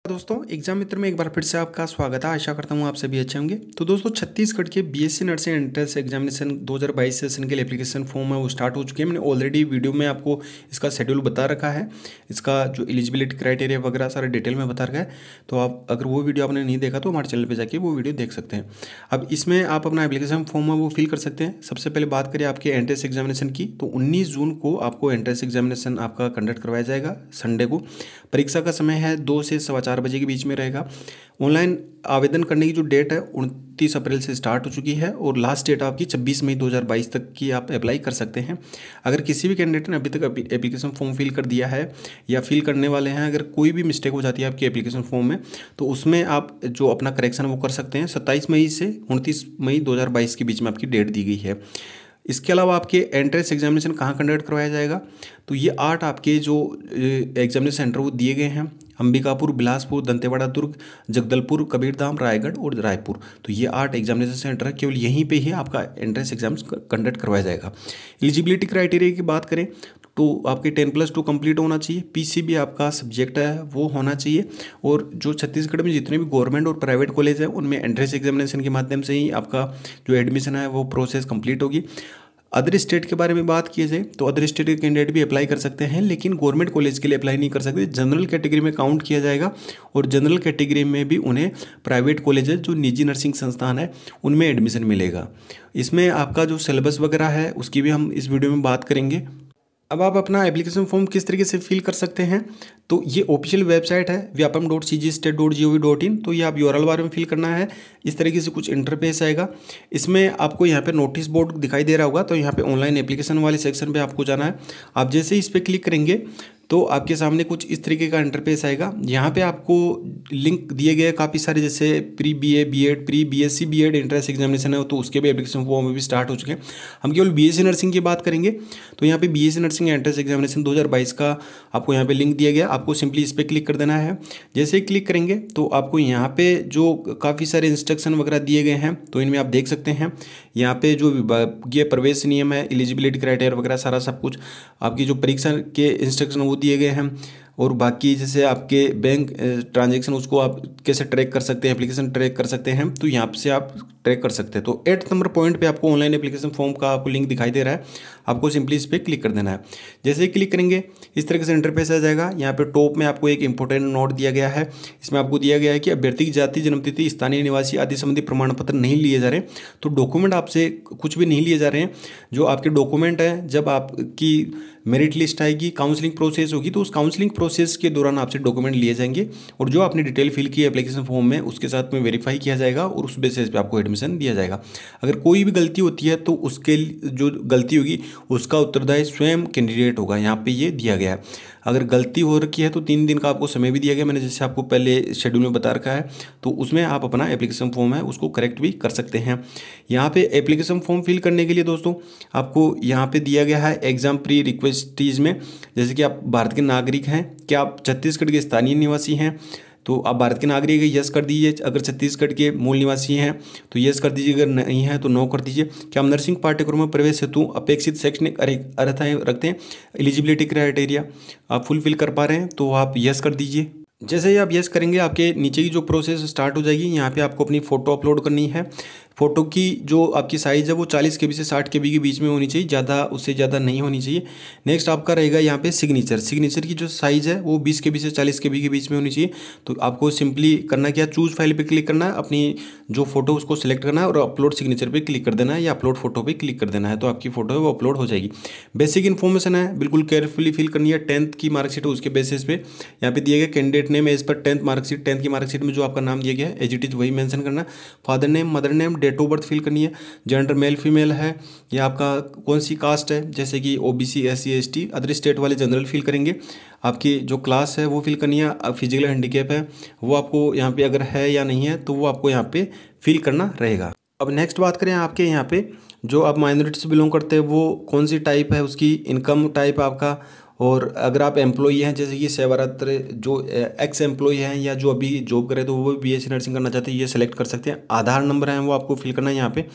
दोस्तों एग्जाम मित्र में एक बार फिर से आपका स्वागत है। आशा करता हूँ आप सभी अच्छे होंगे। तो दोस्तों छत्तीसगढ़ के BSc nursing entrance examination 2022 session के लिए एप्लीकेशन फॉर्म है वो स्टार्ट हो चुके हैं। मैंने ऑलरेडी वीडियो में आपको इसका शेड्यूल बता रखा है, इसका जो एलिजिबिलिटी क्राइटेरिया वगैरह सारा डिटेल में बता रखा है। तो आप अगर वो वीडियो आपने नहीं देखा तो हमारे चैनल पर जाके वो वीडियो देख सकते हैं। अब इसमें आप अपना एप्लीकेशन फॉर्म है वो फिल कर सकते हैं। सबसे पहले बात करें आपके एंट्रेंस एग्जामिनेशन की, तो 19 जून को आपको एंट्रेंस एग्जामिनेशन आपका कंडक्ट करवाया जाएगा संडे को। परीक्षा का समय है 2 से 4:15 बजे के बीच में रहेगा। ऑनलाइन आवेदन करने की जो डेट है 29 अप्रैल से स्टार्ट हो चुकी है और लास्ट डेट आपकी 26 मई 2022 तक की आप अप्लाई कर सकते हैं। अगर किसी भी कैंडिडेट ने अभी तक एप्लीकेशन फॉर्म फिल कर दिया है या फिल करने वाले हैं, अगर कोई भी मिस्टेक हो जाती है आपकी एप्लीकेशन फॉर्म में, तो उसमें आप जो अपना करेक्शन वो कर सकते हैं। 27 मई से 29 मई 2022 के बीच में आपकी डेट दी गई है। इसके अलावा आपके एंट्रेंस एग्जामिनेशन कहाँ कंडक्ट करवाया जाएगा, तो ये 8 आपके जो एग्जामिनेशन सेंटर वो दिए गए हैं। अंबिकापुर, बिलासपुर, दंतेवाड़ा, दुर्ग, जगदलपुर, कबीरधाम, रायगढ़ और रायपुर। तो ये 8 एग्जामिनेशन सेंटर है, केवल यहीं पे ही आपका एंट्रेंस एग्जाम कंडक्ट करवाया जाएगा। एलिजिबिलिटी क्राइटेरिया की बात करें तो आपके 10+2 कंप्लीट होना चाहिए। पीसीबी आपका सब्जेक्ट है वो होना चाहिए। और जो छत्तीसगढ़ में जितने भी गवर्नमेंट और प्राइवेट कॉलेज हैं उनमें एंट्रेंस एग्जामिनेशन के माध्यम से ही आपका जो एडमिशन है वो प्रोसेस कंप्लीट होगी। अदर स्टेट के बारे में बात की जाए तो अदर स्टेट के कैंडिडेट भी अप्लाई कर सकते हैं, लेकिन गवर्नमेंट कॉलेज के लिए अप्लाई नहीं कर सकते। जनरल कैटेगरी में काउंट किया जाएगा और जनरल कैटेगरी में भी उन्हें प्राइवेट कॉलेजेस जो निजी नर्सिंग संस्थान है उनमें एडमिशन मिलेगा। इसमें आपका जो सिलेबस वगैरह है उसकी भी हम इस वीडियो में बात करेंगे। अब आप अपना एप्लीकेशन फॉर्म किस तरीके से फिल कर सकते हैं, तो ये ऑफिशियल वेबसाइट है vyapam.cgstate.gov.in। तो ये आप यूआरएल बार में फिल करना है। इस तरीके से कुछ इंटरफेस आएगा। इसमें आपको यहाँ पे नोटिस बोर्ड दिखाई दे रहा होगा, तो यहाँ पे ऑनलाइन एप्लीकेशन वाले सेक्शन पे आपको जाना है। आप जैसे ही इस पर क्लिक करेंगे तो आपके सामने कुछ इस तरीके का इंटरफेस आएगा। यहाँ पे आपको लिंक दिए गए काफ़ी सारे, जैसे pre BA, BEd, pre BSc BEd entrance examination है तो उसके भी एप्लीकेशन फॉर्म भी स्टार्ट हो चुके हैं। हम केवल बीएससी नर्सिंग की बात करेंगे तो यहाँ पे बीएससी नर्सिंग एंट्रेंस एग्जामिनेशन 2022 का आपको यहाँ पे लिंक दिया गया। आपको सिंपली इस पर क्लिक कर देना है। जैसे ही क्लिक करेंगे तो आपको यहाँ पे जो काफ़ी सारे इंस्ट्रक्शन वगैरह दिए गए हैं तो इनमें आप देख सकते हैं। यहाँ पे जो विभागीय प्रवेश नियम है, एलिजिबिलिटी क्राइटेरिया वगैरह सारा सब कुछ, आपकी जो परीक्षा के इंस्ट्रक्शन वो दिए गए हैं। और बाकी जैसे आपके बैंक ट्रांजैक्शन उसको आप कैसे ट्रैक कर सकते हैं, एप्लीकेशन ट्रैक कर सकते हैं, तो यहाँ से आप ट्रैक कर सकते हैं। तो 8 नंबर पॉइंट पे आपको ऑनलाइन एप्लीकेशन फॉर्म का आपको लिंक दिखाई दे रहा है। आपको सिंपली इस पर क्लिक कर देना है। जैसे ही क्लिक करेंगे इस तरीके से इंटरफेस आ जाएगा। यहाँ पे टॉप में आपको एक इंपॉर्टेंट नोट दिया गया है। इसमें आपको दिया गया है कि अभ्यर्थी की जाति, जन्मतिथि, स्थानीय निवासी आदि संबंधी प्रमाण पत्र नहीं लिए जा रहे। तो डॉक्यूमेंट आपसे कुछ भी नहीं लिए जा रहे हैं। जो आपके डॉक्यूमेंट है, जब आपकी मेरिट लिस्ट आएगी, काउंसलिंग प्रोसेस होगी, तो उस काउंसलिंग प्रोसेस के दौरान आपसे डॉक्यूमेंट लिए जाएंगे और जो आपने डिटेल फिल की एप्लीकेशन फॉर्म में उसके साथ में वेरीफाई किया जाएगा और उस बेसिस पे आपको एडमिशन दिया जाएगा। अगर कोई भी गलती होती है तो उसके जो गलती होगी उसका उत्तरदायी स्वयं कैंडिडेट होगा, यहाँ पे ये दिया गया है। अगर गलती हो रखी है तो 3 दिन का आपको समय भी दिया गया, मैंने जैसे आपको पहले शेड्यूल में बता रखा है। तो उसमें आप अपना एप्लीकेशन फॉर्म है उसको करेक्ट भी कर सकते हैं। यहाँ पे एप्लीकेशन फॉर्म फिल करने के लिए दोस्तों आपको यहाँ पे दिया गया है एग्जाम प्री रिक्वेस्टीज में, जैसे कि आप भारत के नागरिक हैं, क्या आप छत्तीसगढ़ के स्थानीय निवासी हैं तो आप भारत के नागरिक है, यस कर दीजिए। अगर छत्तीसगढ़ के मूल निवासी हैं तो यस कर दीजिए, अगर नहीं है तो नो कर दीजिए। क्या आप नर्सिंग पाठ्यक्रम में प्रवेश हेतु अपेक्षित शैक्षणिक अर्हताएं रखते हैं, एलिजिबिलिटी क्राइटेरिया आप फुलफिल कर पा रहे हैं तो आप यस कर दीजिए। जैसे ही आप यस करेंगे आपके नीचे की जो प्रोसेस स्टार्ट हो जाएगी। यहाँ पे आपको अपनी फ़ोटो अपलोड करनी है। फ़ोटो की जो आपकी साइज़ है वो 40 KB से 60 KB के बीच में होनी चाहिए, ज़्यादा उससे ज़्यादा नहीं होनी चाहिए। नेक्स्ट आपका रहेगा यहाँ पे सिग्नेचर की जो साइज़ है वो 20 KB से 40 KB के बीच में होनी चाहिए। तो आपको सिंपली करना क्या, चूज़ फाइल पे क्लिक करना है, अपनी जो फोटो उसको सिलेक्ट करना है और अपलोड सिग्नेचर पे क्लिक कर देना है या अपलोड फोटो पे क्लिक कर देना है, तो आपकी फ़ोटो है वो अपलोड हो जाएगी। बेसिक इन्फॉर्मेशन है, बिल्कुल केयरफुली फिल करनी है। 10th की मार्कशीट है उसके बेसिस पे यहाँ पे दिया गया candidate name as per 10th marksheet. 10th की मार्कशीट में जो आपका नाम दिया गया है एज इट इज़ वही मेंशन करना। Father name, mother name, date of birth fill करनी है। जेंडर मेल फीमेल है या आपका कौन सी कास्ट है, जैसे कि OBC, SC, ST, other state वाले जनरल फिल करेंगे। आपकी जो क्लास है वो फिल करनी है। फिजिकल हैंडीकैप है वो आपको यहाँ पे अगर है या नहीं है तो वो आपको यहाँ पे फिल करना रहेगा। अब नेक्स्ट बात करें आपके यहाँ पे जो आप माइनॉरिटी से बिलोंग करते हैं वो कौन सी टाइप है, उसकी इनकम टाइप आपका, और अगर आप एम्प्लॉई हैं जैसे कि सेवारत जो एक्स एम्प्लॉई हैं या जो अभी जॉब करे तो वो बीएससी नर्सिंग करना चाहते हैं, ये सेलेक्ट कर सकते हैं। आधार नंबर है वो आपको फिल करना है यहाँ पे।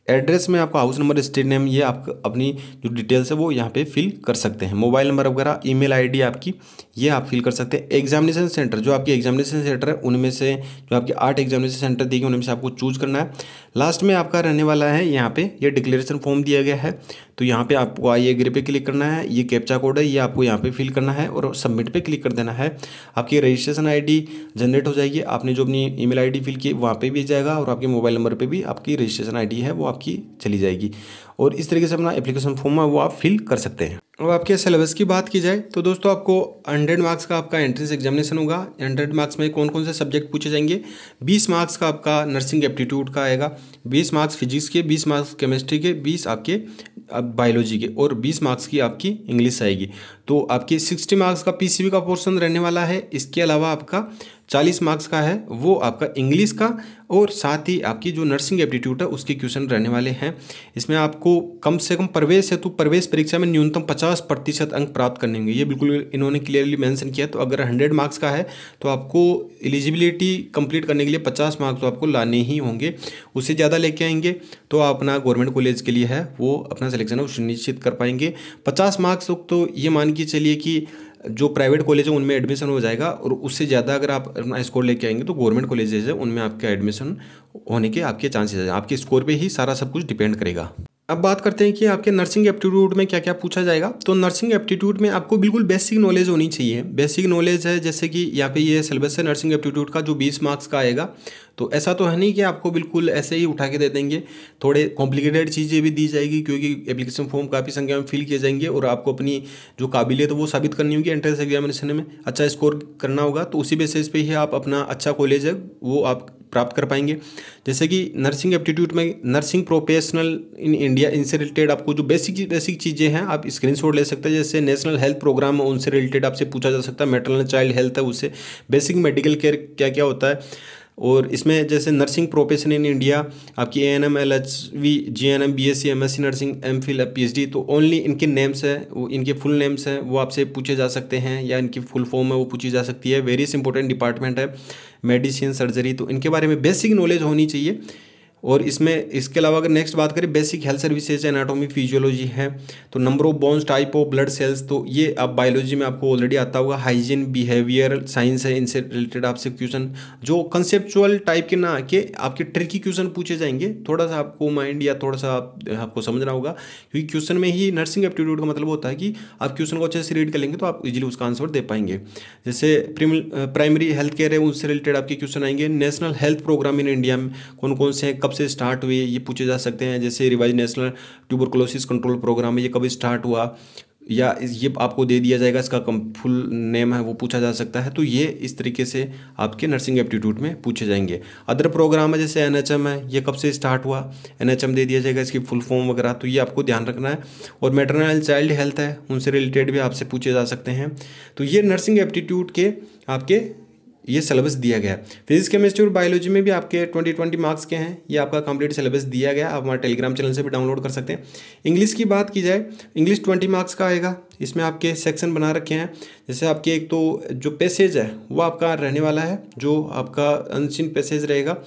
एड्रेस में आपका हाउस नंबर, स्ट्रीट नेम, ये आप अपनी जो डिटेल्स है वो यहाँ पे फिल कर सकते हैं। मोबाइल नंबर वगैरह, ईमेल आईडी आपकी, ये आप फिल कर सकते हैं। एग्जामिनेशन सेंटर, जो आपके एग्जामिनेशन सेंटर है उनमें से जो आपके 8 एग्जामिनेशन सेंटर दिए गए उनमें से आपको चूज करना है। लास्ट में आपका रहने वाला है यहाँ पे ये डिक्लेरेशन फॉर्म दिया गया है, तो यहाँ पे आपको आई एग्री पे क्लिक करना है। ये कैप्चा कोड है, ये आपको यहाँ पे फिल करना है और सबमिट पे क्लिक कर देना है। आपकी रजिस्ट्रेशन आईडी जनरेट हो जाएगी। आपने जो अपनी ईमेल आईडी फिल की वहाँ पे भी जाएगा और आपके मोबाइल नंबर पे भी आपकी रजिस्ट्रेशन आईडी है वो आपकी चली जाएगी। और इस तरीके से अपना एप्लीकेशन फॉर्म है वो आप फिल कर सकते हैं। और आपके सिलेबस की बात की जाए तो दोस्तों आपको 100 मार्क्स का आपका एंट्रेंस एग्जामिनेशन होगा। 100 मार्क्स में कौन कौन से सब्जेक्ट पूछे जाएंगे? 20 मार्क्स का आपका नर्सिंग एप्टीट्यूड का आएगा, 20 मार्क्स फिजिक्स के, 20 मार्क्स केमिस्ट्री के, 20 आपके बायोलॉजी के और 20 मार्क्स की आपकी इंग्लिश आएगी। तो आपकी 60 मार्क्स का पीसीबी का पोर्शन रहने वाला है। इसके अलावा आपका 40 मार्क्स का है वो आपका इंग्लिश का और साथ ही आपकी जो नर्सिंग एप्टीट्यूड है उसके क्वेश्चन रहने वाले हैं। इसमें आपको कम से कम प्रवेश है तो प्रवेश परीक्षा में न्यूनतम 50% अंक प्राप्त करने होंगे, ये बिल्कुल इन्होंने क्लियरली मेंशन किया। तो अगर 100 मार्क्स का है तो आपको एलिजिबिलिटी कंप्लीट करने के लिए 50 मार्क्स तो आपको लाने ही होंगे। उससे ज़्यादा लेके आएंगे तो आप अपना गवर्नमेंट कॉलेज के लिए है वो अपना सिलेक्शन है वो सुनिश्चित कर पाएंगे। 50 मार्क्स तो ये मान के चलिए कि जो प्राइवेट कॉलेज है उनमें एडमिशन हो जाएगा और उससे ज़्यादा अगर आप अपना स्कोर लेके आएंगे तो गवर्नमेंट कॉलेजेज है उनमें आपका एडमिशन होने के आपके चांसेस हैं। आपके स्कोर पे ही सारा सब कुछ डिपेंड करेगा। अब बात करते हैं कि आपके नर्सिंग एप्टीट्यूड में क्या क्या पूछा जाएगा। तो नर्सिंग एप्टीट्यूड में आपको बिल्कुल बेसिक नॉलेज होनी चाहिए। बेसिक नॉलेज है जैसे कि यहाँ पे ये सिलेबस है नर्सिंग एप्टीट्यूड का जो 20 मार्क्स का आएगा। तो ऐसा तो है नहीं कि आपको बिल्कुल ऐसे ही उठा के दे देंगे, थोड़े कॉम्प्लिकेटेड चीज़ें भी दी जाएगी क्योंकि एप्लीकेशन फॉर्म काफ़ी संख्या में फिल किए जाएंगे और आपको अपनी जो काबिलियत है वो साबित करनी होगी। एंट्रेंस एग्जामिनेशन में अच्छा स्कोर करना होगा तो उसी बेसिस पे ही आप अपना अच्छा कॉलेज है वो आप प्राप्त कर पाएंगे। जैसे कि नर्सिंग एप्टीट्यूड में नर्सिंग प्रोफेशनल इन इंडिया, इनसे रिलेटेड आपको जो बेसिक चीज़ें हैं आप स्क्रीनशॉट ले सकते हैं। जैसे नेशनल हेल्थ प्रोग्राम है उनसे रिलेटेड आपसे पूछा जा सकता है। मैटरनल चाइल्ड हेल्थ है उससे, बेसिक मेडिकल केयर क्या क्या होता है। और इसमें जैसे नर्सिंग प्रोफेशन इन इंडिया आपकी ANM, LHV, GNM, BSc, MSc nursing, MPhil, PhD, तो ओनली इनके नेम्स हैं वो इनके फुल नेम्स हैं वो आपसे पूछे जा सकते हैं या इनकी फुल फॉर्म है वो पूछी जा सकती है। वेरियस इंपॉर्टेंट डिपार्टमेंट है, मेडिसिन, सर्जरी, तो इनके बारे में बेसिक नॉलेज होनी चाहिए। और इसमें इसके अलावा अगर नेक्स्ट बात करें basic health services, anatomy, physiology है, तो number of bones, type of blood cells, तो ये आप बायोलॉजी में आपको ऑलरेडी आता होगा। हाइजीन, बिहेवियरल साइंस है, इनसे रिलेटेड आपसे क्वेश्चन जो कंसेप्चुअल टाइप के ना के आपके ट्रिकी क्वेश्चन पूछे जाएंगे। थोड़ा सा आपको माइंड या थोड़ा सा आपको समझना होगा क्योंकि क्वेश्चन में ही नर्सिंग एप्टीट्यूड का मतलब होता है कि आप क्वेश्चन को अच्छे से रीड कर लेंगे तो आप इजीली उसका आंसर दे पाएंगे। जैसे प्राइमरी हेल्थ केयर है उससे रिलेटेड आपके क्वेश्चन आएंगे। National health programme in India में कौन कौन से हैं, कब से स्टार्ट हुए, ये पूछे जा सकते हैं। जैसे revise national tuberculosis control programme है, ये कब स्टार्ट हुआ, या ये आपको दे दिया जाएगा इसका फुल नेम है वो पूछा जा सकता है। तो ये इस तरीके से आपके नर्सिंग एप्टीट्यूड में पूछे जाएंगे। अदर प्रोग्राम है जैसे NHM है, ये कब से स्टार्ट हुआ, NHM दे दिया जाएगा, इसकी फुल फॉर्म वगैरह, तो ये आपको ध्यान रखना है। और मैटरनल चाइल्ड हेल्थ है उनसे रिलेटेड भी आपसे पूछे जा सकते हैं। तो ये नर्सिंग एप्टीट्यूड के आपके ये सिलेबस दिया गया है। फिजिक्स, केमिस्ट्री और बायोलॉजी में भी आपके 20 मार्क्स के हैं, ये आपका कंप्लीट सिलेबस दिया गया। आप हमारे टेलीग्राम चैनल से भी डाउनलोड कर सकते हैं। इंग्लिश की बात की जाए, इंग्लिश 20 मार्क्स का आएगा। इसमें आपके सेक्शन बना रखे हैं। जैसे आपके एक तो जो पैसेज है वो आपका रहने वाला है, जो आपका अनसीन पैसेज रहेगा,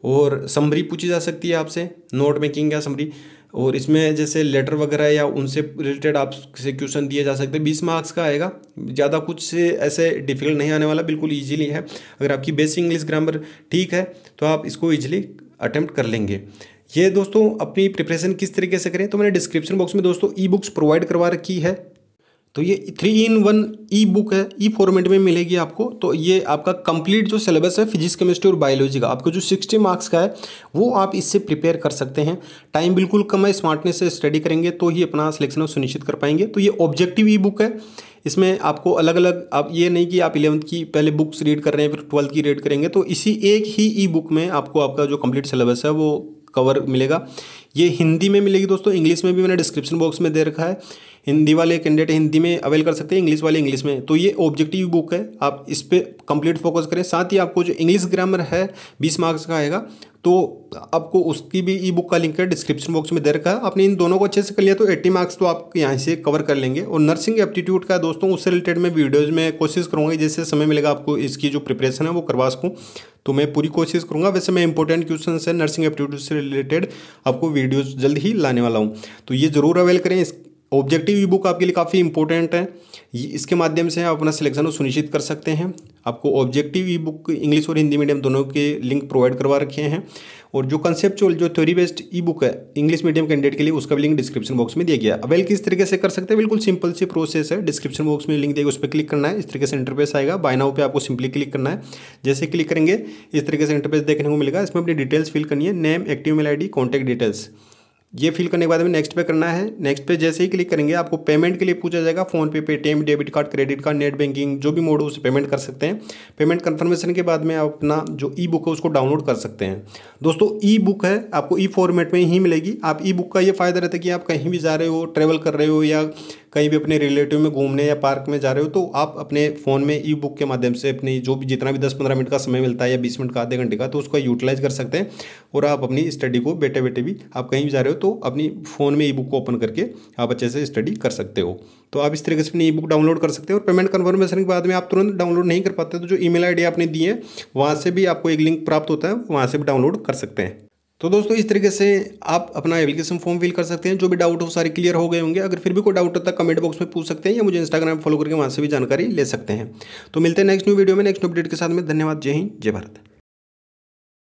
और समरी पूछी जा सकती है आपसे, नोट मेकिंग या समरी। और इसमें जैसे लेटर वगैरह या उनसे रिलेटेड आपसे क्वेश्चन दिए जा सकते हैं। 20 मार्क्स का आएगा, ज़्यादा कुछ से ऐसे डिफिकल्ट नहीं आने वाला, बिल्कुल इजीली है। अगर आपकी बेसिक इंग्लिश ग्रामर ठीक है तो आप इसको इजीली अटेम्प्ट कर लेंगे। ये दोस्तों अपनी प्रिपरेशन किस तरीके से करें, तो मैंने डिस्क्रिप्शन बॉक्स में दोस्तों ई बुक्स प्रोवाइड करवा रखी है। तो ये 3-in-1 ई बुक है, ई फॉर्मेट में मिलेगी आपको। तो ये आपका कंप्लीट जो सिलेबस है फिजिक्स, केमिस्ट्री और बायोलॉजी का, आपको जो 60 मार्क्स का है वो आप इससे प्रिपेयर कर सकते हैं। टाइम बिल्कुल कम है, स्मार्टनेस से स्टडी करेंगे तो ही अपना सिलेक्शन सुनिश्चित कर पाएंगे। तो ये ऑब्जेक्टिव ई बुक है, इसमें आपको अलग अलग, आप ये नहीं कि आप 11th की पहले बुक्स रीड कर रहे हैं फिर 12th की रीड करेंगे, तो इसी एक ही ई बुक में आपको आपका जो कंप्लीट सिलेबस है वो कवर मिलेगा। ये हिंदी में मिलेगी दोस्तों, इंग्लिश में भी मैंने डिस्क्रिप्शन बॉक्स में दे रखा है। हिंदी वाले कैंडिडेट हिंदी में अवेल कर सकते हैं, इंग्लिश वाले इंग्लिश में। तो ये ऑब्जेक्टिव बुक है, आप इस पर कंप्लीट फोकस करें। साथ ही आपको जो इंग्लिश ग्रामर है 20 मार्क्स का आएगा, तो आपको उसकी भी ई बुक का लिंक है डिस्क्रिप्शन बॉक्स में दे रखा है। आपने इन दोनों को अच्छे से कर लिया तो 80 मार्क्स तो आप यहाँ से कवर कर लेंगे। और नर्सिंग एप्टीट्यूड का दोस्तों उससे रिलेटेड मैं वीडियोज़ में कोशिश करूँगा, जैसे समय मिलेगा आपको इसकी जो प्रिपरेशन है वो करवा सकूँ, तो मैं पूरी कोशिश करूँगा। वैसे मैं इंपॉर्टेंट क्वेश्चन है नर्सिंग एप्टीट्यूड से रिलेटेड आपको वीडियोज़ जल्द ही लाने वाला हूँ, तो ये ज़रूर अवेल करें। इस ऑब्जेक्टिव ई बुक आपके लिए काफ़ी इंपॉर्टेंट है, इसके माध्यम से आप अपना सिलेक्शन सुनिश्चित कर सकते हैं। आपको ऑब्जेक्टिव ई बुक इंग्लिश और हिंदी मीडियम दोनों के लिंक प्रोवाइड करवा रखे हैं। और जो कंसेप्चुअल जो थ्योरी बेस्ड ई बुक है इंग्लिश मीडियम कैंडिडेट के लिए, उसका भी लिंक डिस्क्रिप्शन बॉक्स में दिया गया है। अवेल किस तरीके से कर सकते हैं, बिल्कुल सिंपल सी प्रोसेस है। डिस्क्रिप्शन बॉक्स में लिंक दिया उस पर क्लिक करना है, इस तरीके से इंटरफेस आएगा। बाय नाउ पे आपको सिंपली क्लिक करना है। जैसे क्लिक करेंगे इस तरीके से इंटरफेस देखने को मिलेगा। इसमें अपनी डिटेल्स फिल करनी है, name, active mail ID, contact details. ये फिल करने के बाद में नेक्स्ट पे करना है। नेक्स्ट पे जैसे ही क्लिक करेंगे आपको पेमेंट के लिए पूछा जाएगा, फोन पे, Paytm, debit card, credit card, net banking, जो भी मोड हो उससे पेमेंट कर सकते हैं। पेमेंट कंफर्मेशन के बाद में आप अपना जो ई बुक है उसको डाउनलोड कर सकते हैं। दोस्तों ई बुक है आपको ई फॉर्मेट में ही मिलेगी। आप ई बुक का ये फ़ायदा रहता है कि आप कहीं भी जा रहे हो, ट्रैवल कर रहे हो या कहीं भी अपने रिलेटिव में घूमने या पार्क में जा रहे हो, तो आप अपने फ़ोन में ई बुक के माध्यम से अपनी जो भी जितना भी 10-15 मिनट का समय मिलता है या 20 मिनट का, आधे घंटे का, तो उसको यूटिलाइज कर सकते हैं। और आप अपनी स्टडी को बैठे बैठे भी आप कहीं भी जा रहे हो तो अपनी फ़ोन में ई बुक को ओपन करके आप अच्छे से स्टडी कर सकते हो। तो आप इस तरीके से अपनी ई बुक डाउनलोड कर सकते हो। और पेमेंट कन्फर्मेशन के बाद में आप तुरंत डाउनलोड नहीं कर पाते, तो जो ईमेल ID आपने दी है वहाँ से भी आपको एक लिंक प्राप्त होता है, वहाँ से भी डाउनलोड कर सकते हैं। तो दोस्तों इस तरीके से आप अपना एप्लीकेशन फॉर्म फिल कर सकते हैं। जो भी डाउट हो सारे क्लियर हो गए होंगे। अगर फिर भी कोई डाउट होता है कमेंट बॉक्स में पूछ सकते हैं, या मुझे इंस्टाग्राम फॉलो करके वहाँ से भी जानकारी ले सकते हैं। तो मिलते हैं नेक्स्ट न्यू वीडियो में नेक्स्ट अपडेट के साथ में। धन्यवाद। जय हिंद, जय भारत।